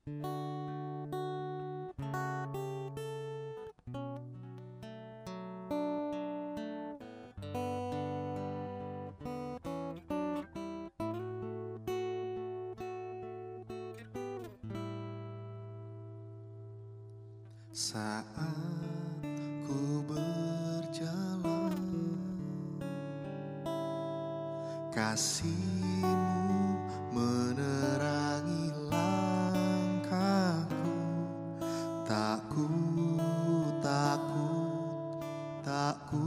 Saat ku berjalan, kasih-Mu menerangi langkahku. Tak ku takut, tak ku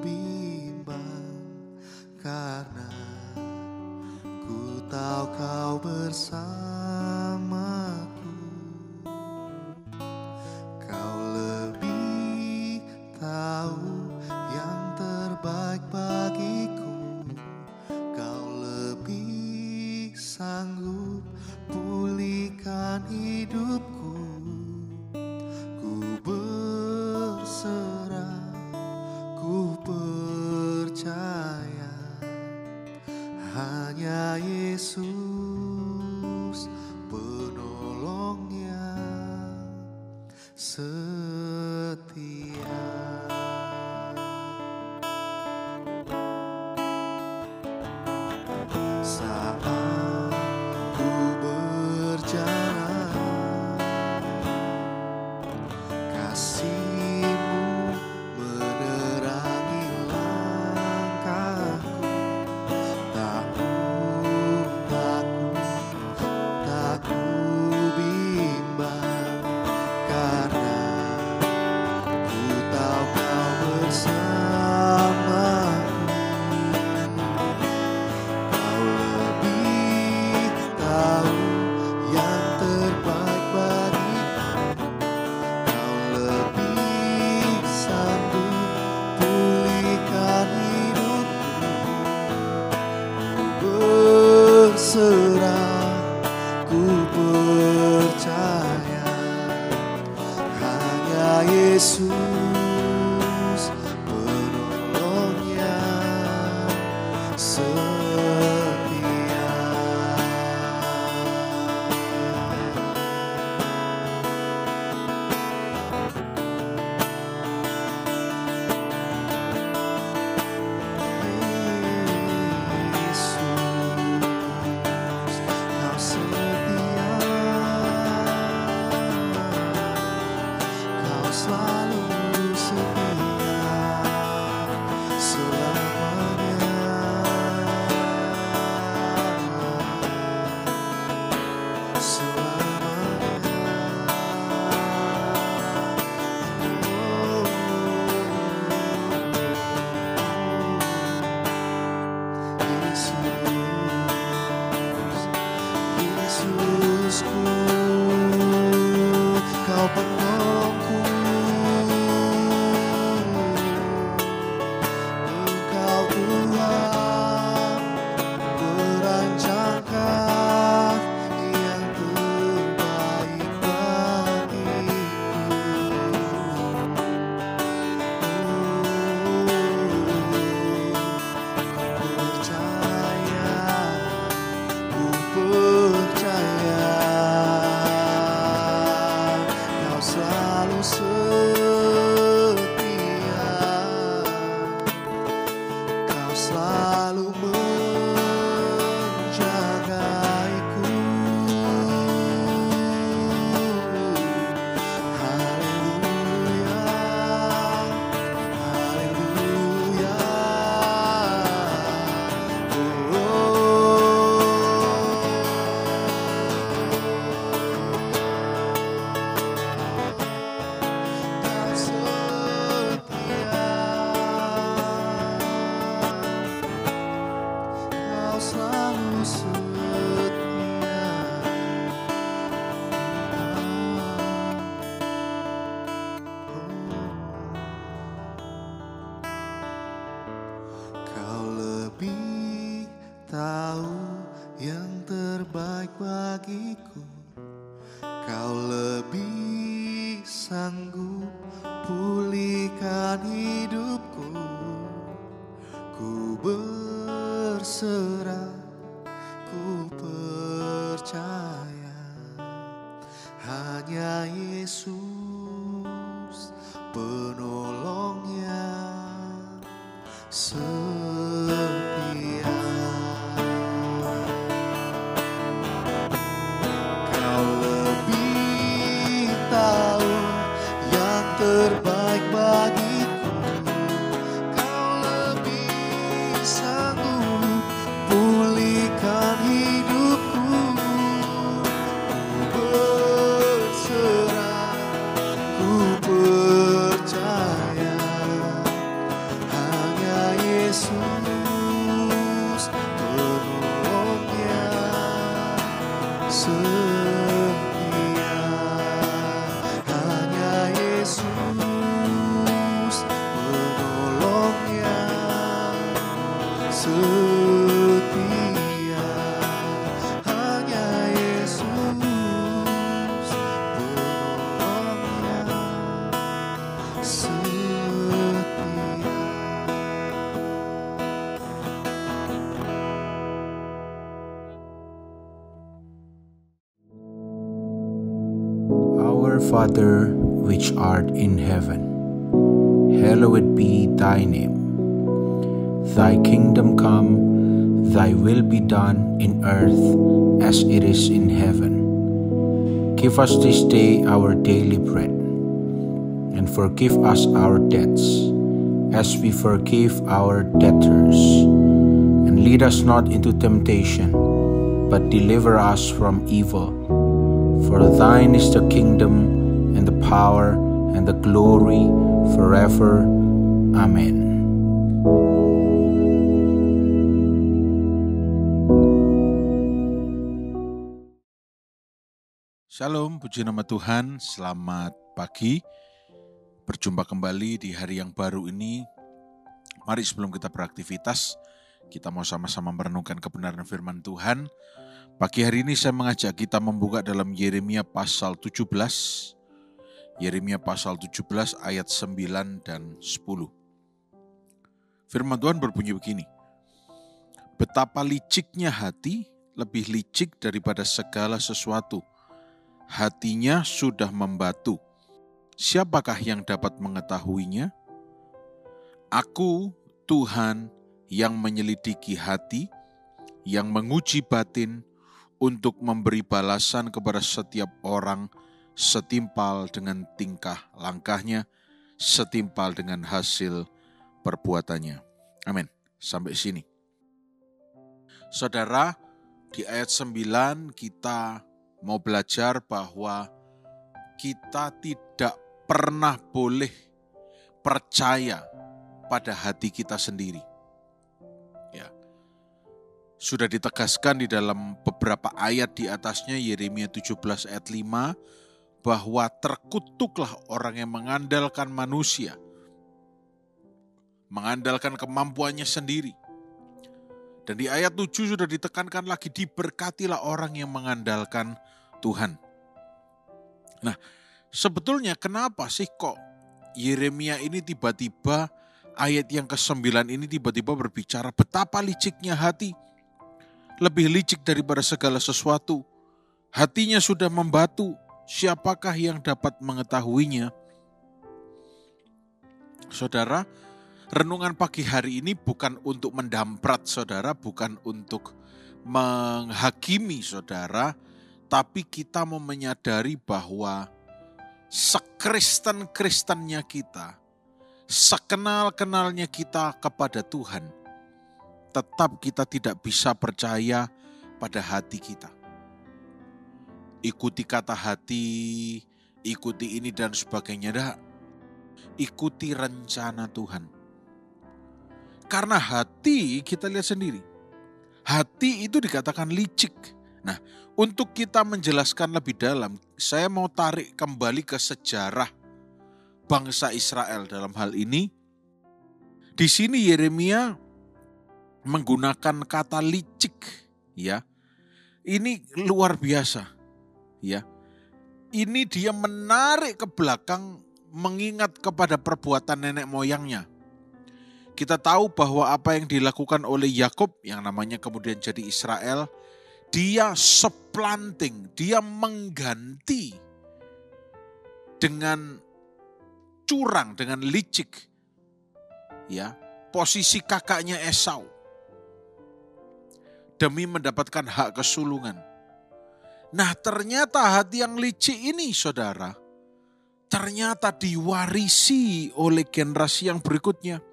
bimbang, karena ku tahu Kau bersamaku. Kau lebih tahu yang terbaik bagiku. Kau lebih sanggup pulihkan hidupku. Ku berserah, ku percaya hanya Yesus penolong yang setia. Saat ku berjalan, kasih-Mu menerangi langkahku. Tak ku takut, tak ku bimbang, karena ku tahu Kau bersamaku. Kau lebih tahu yang terbaik bagiku. Kau lebih sanggup pulihkan hidupku. Ku berserah, ku percaya hanya Yesus penolong yang setia. Yesus, Kau setia, Kau selalu setia selamanya. Yesusku, Kau penolongku. Engkau Tuhan merancangkan yang terbaik bagiku. Ku percaya Kau selalu setia. Kau selalu menjagaiku. Haleluya, haleluya. Kau setia, Kau selalu setia. Kau lebih tahu yang terbaik bagiku. Kau lebih sanggup pulihkan hidupku. Ku berserah, ku percaya setia. Hanya Yesus penolongnya setia. Hanya Yesus penolongnya setia. Our Father, which art in heaven, hallowed be thy name. Thy kingdom come, thy will be done in earth as it is in heaven. Give us this day our daily bread, and forgive us our debts, as we forgive our debtors. And lead us not into temptation, but deliver us from evil. For thine is the kingdom, and the power, and the glory, forever. Amen. Shalom, puji nama Tuhan, selamat pagi. Berjumpa kembali di hari yang baru ini. Mari sebelum kita beraktivitas, kita mau sama-sama merenungkan kebenaran firman Tuhan. Pagi hari ini saya mengajak kita membuka dalam Yeremia pasal 17. Yeremia pasal 17 ayat 9 dan 10. Firman Tuhan berbunyi begini. Betapa liciknya hati, lebih licik daripada segala sesuatu. Hatinya sudah membatu. Siapakah yang dapat mengetahuinya? Aku, Tuhan, yang menyelidiki hati, yang menguji batin, untuk memberi balasan kepada setiap orang setimpal dengan tingkah langkahnya, setimpal dengan hasil perbuatannya. Amin. Sampai sini. Saudara, di ayat 9 kita mau belajar bahwa kita tidak pernah boleh percaya pada hati kita sendiri. Ya. Sudah ditegaskan di dalam beberapa ayat di atasnya, Yeremia 17 ayat 5, bahwa terkutuklah orang yang mengandalkan manusia, mengandalkan kemampuannya sendiri. Dan di ayat 7 sudah ditekankan lagi, diberkatilah orang yang mengandalkan Tuhan. Nah, sebetulnya kenapa sih kok Yeremia ini tiba-tiba, ayat yang ke-9 ini tiba-tiba berbicara betapa liciknya hati, lebih licik daripada segala sesuatu. Hatinya sudah membatu, siapakah yang dapat mengetahuinya? Saudara, renungan pagi hari ini bukan untuk mendamprat saudara, bukan untuk menghakimi saudara, tapi kita mau menyadari bahwa sekristen-kristennya kita, sekenal-kenalnya kita kepada Tuhan, tetap kita tidak bisa percaya pada hati kita. Ikuti kata hati, ikuti ini dan sebagainya. Dah. Ikuti rencana Tuhan. Karena hati kita lihat sendiri. Hati itu dikatakan licik. Nah, untuk kita menjelaskan lebih dalam, saya mau tarik kembali ke sejarah bangsa Israel dalam hal ini. Di sini Yeremia menggunakan kata licik, ya. Ini luar biasa, ya. Ini dia menarik ke belakang, mengingat kepada perbuatan nenek moyangnya. Kita tahu bahwa apa yang dilakukan oleh Yakub, yang namanya kemudian jadi Israel, dia supplanting, dia mengganti dengan curang, dengan licik, ya, posisi kakaknya Esau demi mendapatkan hak kesulungan. Nah, ternyata hati yang licik ini, saudara, ternyata diwarisi oleh generasi yang berikutnya.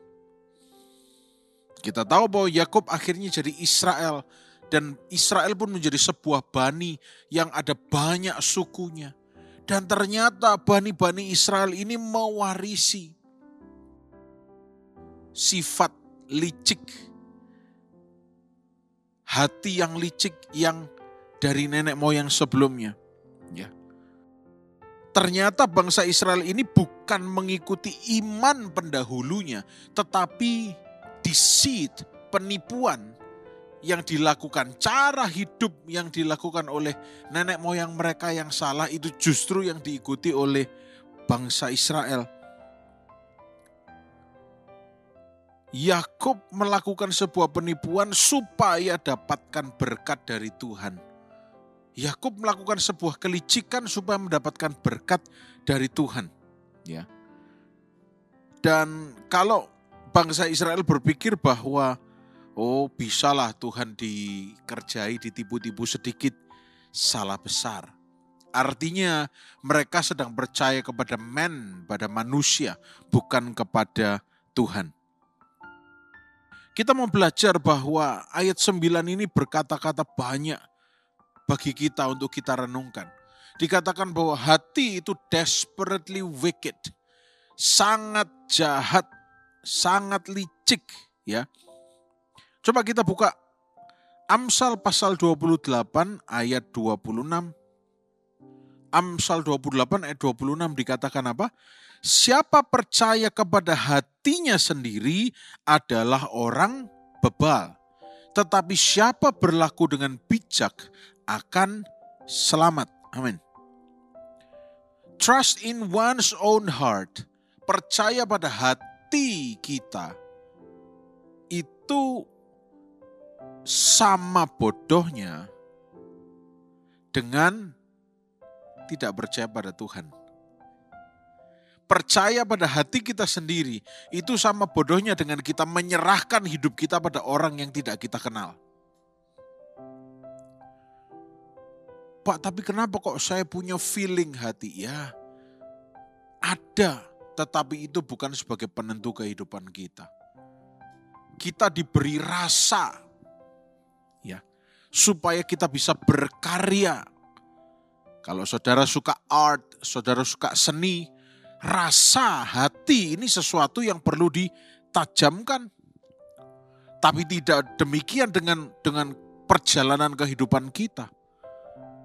Kita tahu bahwa Yakub akhirnya jadi Israel, dan Israel pun menjadi sebuah bani yang ada banyak sukunya. Dan ternyata bani-bani Israel ini mewarisi sifat licik, hati yang licik yang dari nenek moyang sebelumnya. Ya. Ternyata bangsa Israel ini bukan mengikuti iman pendahulunya, tetapi deceit, penipuan yang dilakukan, cara hidup yang dilakukan oleh nenek moyang mereka yang salah itu justru yang diikuti oleh bangsa Israel. Yakub melakukan sebuah penipuan supaya dapatkan berkat dari Tuhan. Yakub melakukan sebuah kelicikan supaya mendapatkan berkat dari Tuhan. Ya. Dan kalau bangsa Israel berpikir bahwa bisalah Tuhan dikerjai, ditipu-tipu sedikit, salah besar. Artinya mereka sedang percaya kepada pada manusia, bukan kepada Tuhan. Kita mau belajar bahwa ayat 9 ini berkata-kata banyak bagi kita untuk kita renungkan. Dikatakan bahwa hati itu desperately wicked, sangat jahat, sangat licik, ya. Coba kita buka Amsal pasal 28 ayat 26. Amsal 28 ayat 26 dikatakan apa? Siapa percaya kepada hatinya sendiri adalah orang bebal. Tetapi siapa berlaku dengan bijak akan selamat. Amin. Trust in one's own heart. Percaya pada hati kita. Itu sama bodohnya dengan tidak percaya pada Tuhan. Percaya pada hati kita sendiri itu sama bodohnya dengan kita menyerahkan hidup kita pada orang yang tidak kita kenal. Pak, tapi kenapa kok saya punya feeling hati? Ya, ada, tetapi itu bukan sebagai penentu kehidupan kita. Kita diberi rasa, ya, supaya kita bisa berkarya. Kalau saudara suka art, saudara suka seni, rasa hati ini sesuatu yang perlu ditajamkan. Tapi tidak demikian dengan perjalanan kehidupan kita.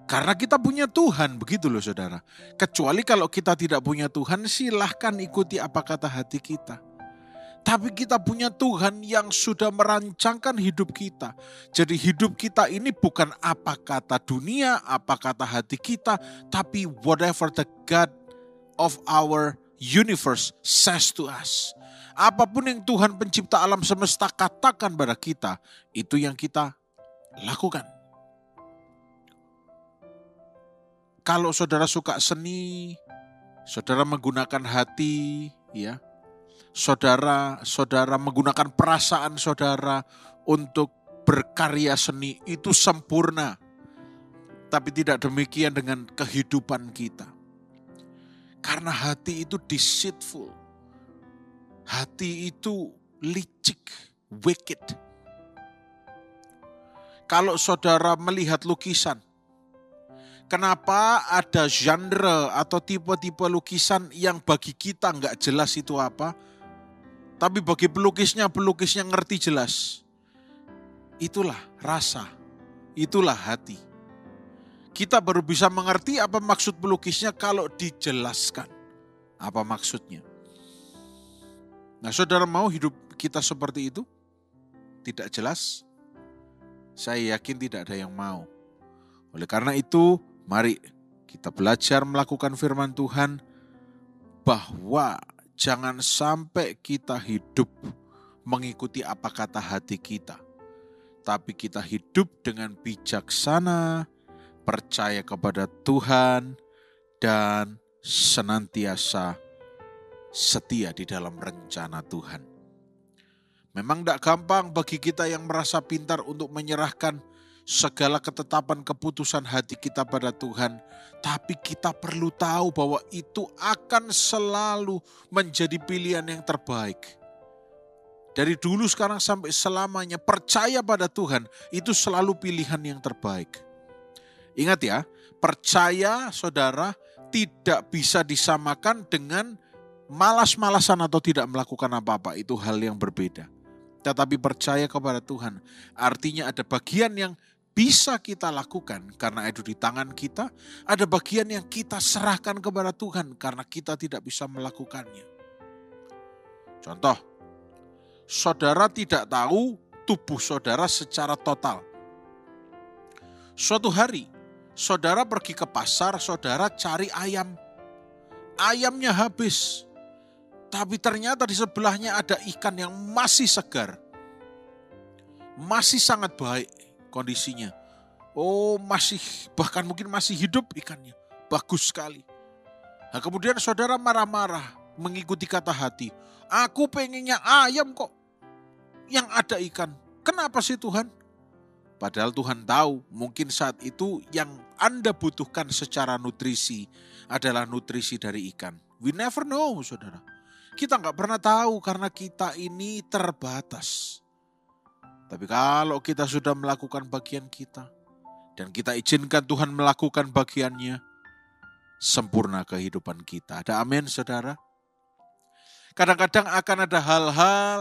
Karena kita punya Tuhan, begitu loh saudara. Kecuali kalau kita tidak punya Tuhan, silahkan ikuti apa kata hati kita. Tapi kita punya Tuhan yang sudah merancangkan hidup kita. Jadi hidup kita ini bukan apa kata dunia, apa kata hati kita, tapi whatever the God of our universe says to us. Apapun yang Tuhan pencipta alam semesta katakan pada kita, itu yang kita lakukan. Kalau saudara suka seni, saudara menggunakan hati, ya. Saudara menggunakan perasaan saudara untuk berkarya seni, itu sempurna. Tapi tidak demikian dengan kehidupan kita. Karena hati itu deceitful. Hati itu licik, wicked. Kalau saudara melihat lukisan, kenapa ada genre atau tipe-tipe lukisan yang bagi kita nggak jelas itu apa? Tapi bagi pelukisnya ngerti jelas. Itulah rasa, itulah hati. Kita baru bisa mengerti apa maksud pelukisnya kalau dijelaskan apa maksudnya. Nah, saudara mau hidup kita seperti itu? Tidak jelas? Saya yakin tidak ada yang mau. Oleh karena itu, mari kita belajar melakukan firman Tuhan bahwa jangan sampai kita hidup mengikuti apa kata hati kita. Tapi kita hidup dengan bijaksana, percaya kepada Tuhan, dan senantiasa setia di dalam rencana Tuhan. Memang tidak gampang bagi kita yang merasa pintar untuk menyerahkan segala ketetapan keputusan hati kita pada Tuhan. Tapi kita perlu tahu bahwa itu akan selalu menjadi pilihan yang terbaik. Dari dulu sekarang sampai selamanya percaya pada Tuhan itu selalu pilihan yang terbaik. Ingat ya, percaya saudara tidak bisa disamakan dengan malas-malasan atau tidak melakukan apa-apa. Itu hal yang berbeda. Tetapi percaya kepada Tuhan artinya ada bagian yang bisa kita lakukan karena itu di tangan kita. Ada bagian yang kita serahkan kepada Tuhan karena kita tidak bisa melakukannya. Contoh, saudara tidak tahu tubuh saudara secara total. Suatu hari, saudara pergi ke pasar, saudara cari ayam. Ayamnya habis. Tapi ternyata di sebelahnya ada ikan yang masih segar. Masih sangat baik kondisinya. Bahkan mungkin masih hidup ikannya. Bagus sekali. Nah, kemudian saudara marah-marah mengikuti kata hati. Aku pengennya ayam kok. Yang ada ikan. Kenapa sih Tuhan? Padahal Tuhan tahu mungkin saat itu yang Anda butuhkan secara nutrisi adalah nutrisi dari ikan. We never know, saudara. Kita nggak pernah tahu karena kita ini terbatas. Tapi kalau kita sudah melakukan bagian kita dan kita izinkan Tuhan melakukan bagiannya, sempurna kehidupan kita. Ada amin, saudara? Kadang-kadang akan ada hal-hal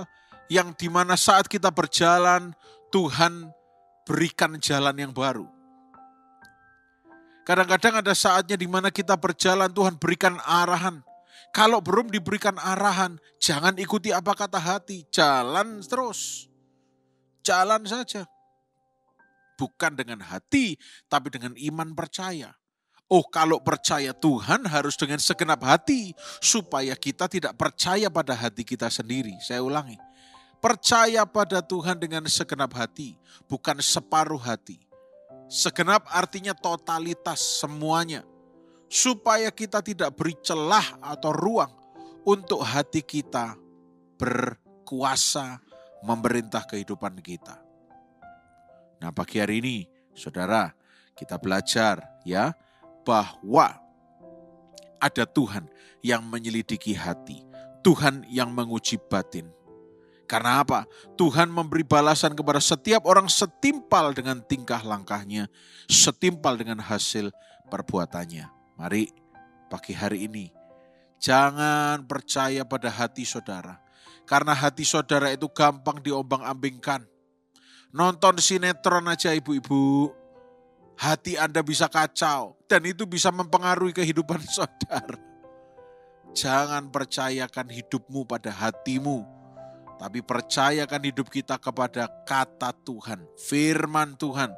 yang dimana saat kita berjalan, Tuhan berikan jalan yang baru. Kadang-kadang ada saatnya dimana kita berjalan, Tuhan berikan arahan. Kalau belum diberikan arahan, jangan ikuti apa kata hati. Jalan terus. Jalan saja. Bukan dengan hati, tapi dengan iman percaya. Kalau percaya Tuhan harus dengan segenap hati. Supaya kita tidak percaya pada hati kita sendiri. Saya ulangi. Percaya pada Tuhan dengan segenap hati. Bukan separuh hati. Segenap artinya totalitas semuanya. Supaya kita tidak beri celah atau ruang untuk hati kita berkuasa memerintah kehidupan kita. Nah, pagi hari ini, saudara, kita belajar ya bahwa ada Tuhan yang menyelidiki hati, Tuhan yang menguji batin. Karena apa? Tuhan memberi balasan kepada setiap orang setimpal dengan tingkah langkahnya, setimpal dengan hasil perbuatannya. Mari pagi hari ini jangan percaya pada hati saudara. Karena hati saudara itu gampang diombang-ambingkan. Nonton sinetron aja ibu-ibu. Hati Anda bisa kacau dan itu bisa mempengaruhi kehidupan saudara. Jangan percayakan hidupmu pada hatimu. Tapi percayakan hidup kita kepada kata Tuhan. Firman Tuhan.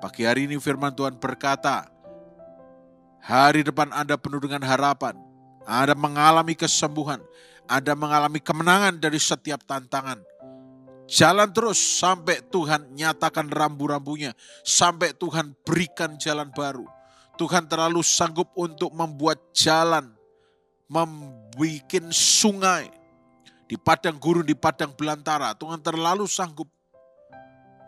Pagi hari ini firman Tuhan berkata, hari depan Anda penuh dengan harapan. Anda mengalami kesembuhan. Anda mengalami kemenangan dari setiap tantangan. Jalan terus sampai Tuhan nyatakan rambu-rambunya. Sampai Tuhan berikan jalan baru. Tuhan terlalu sanggup untuk membuat jalan. Membuat sungai. Di padang gurun, di padang belantara. Tuhan terlalu sanggup.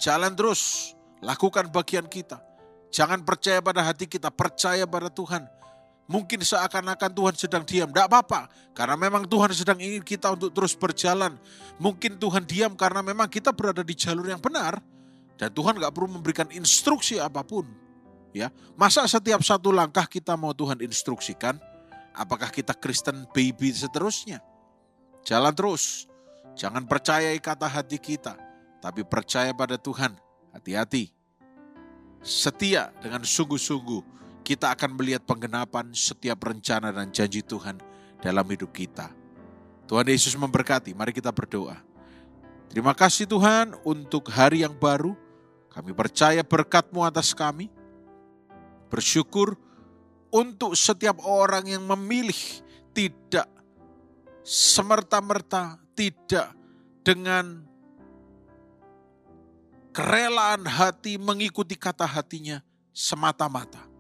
Jalan terus. Lakukan bagian kita. Jangan percaya pada hati kita, percaya pada Tuhan. Mungkin seakan-akan Tuhan sedang diam, tidak apa-apa. Karena memang Tuhan sedang ingin kita untuk terus berjalan. Mungkin Tuhan diam karena memang kita berada di jalur yang benar. Dan Tuhan gak perlu memberikan instruksi apapun. Ya, masa setiap satu langkah kita mau Tuhan instruksikan? Apakah kita Kristen baby seterusnya? Jalan terus. Jangan percayai kata hati kita. Tapi percaya pada Tuhan. Hati-hati. Setia dengan sungguh-sungguh. Kita akan melihat penggenapan setiap rencana dan janji Tuhan dalam hidup kita. Tuhan Yesus memberkati. Mari kita berdoa. Terima kasih Tuhan untuk hari yang baru. Kami percaya berkat-Mu atas kami. Bersyukur untuk setiap orang yang memilih tidak semerta-merta, tidak dengan kerelaan hati mengikuti kata hatinya semata-mata.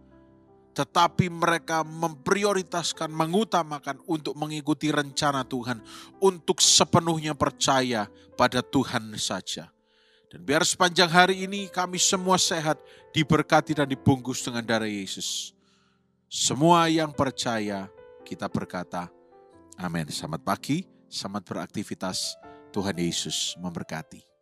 Tetapi mereka memprioritaskan, mengutamakan untuk mengikuti rencana Tuhan. Untuk sepenuhnya percaya pada Tuhan saja. Dan biar sepanjang hari ini kami semua sehat, diberkati dan dibungkus dengan darah Yesus. Semua yang percaya kita berkata, amin. Selamat pagi, selamat beraktivitas. Tuhan Yesus memberkati.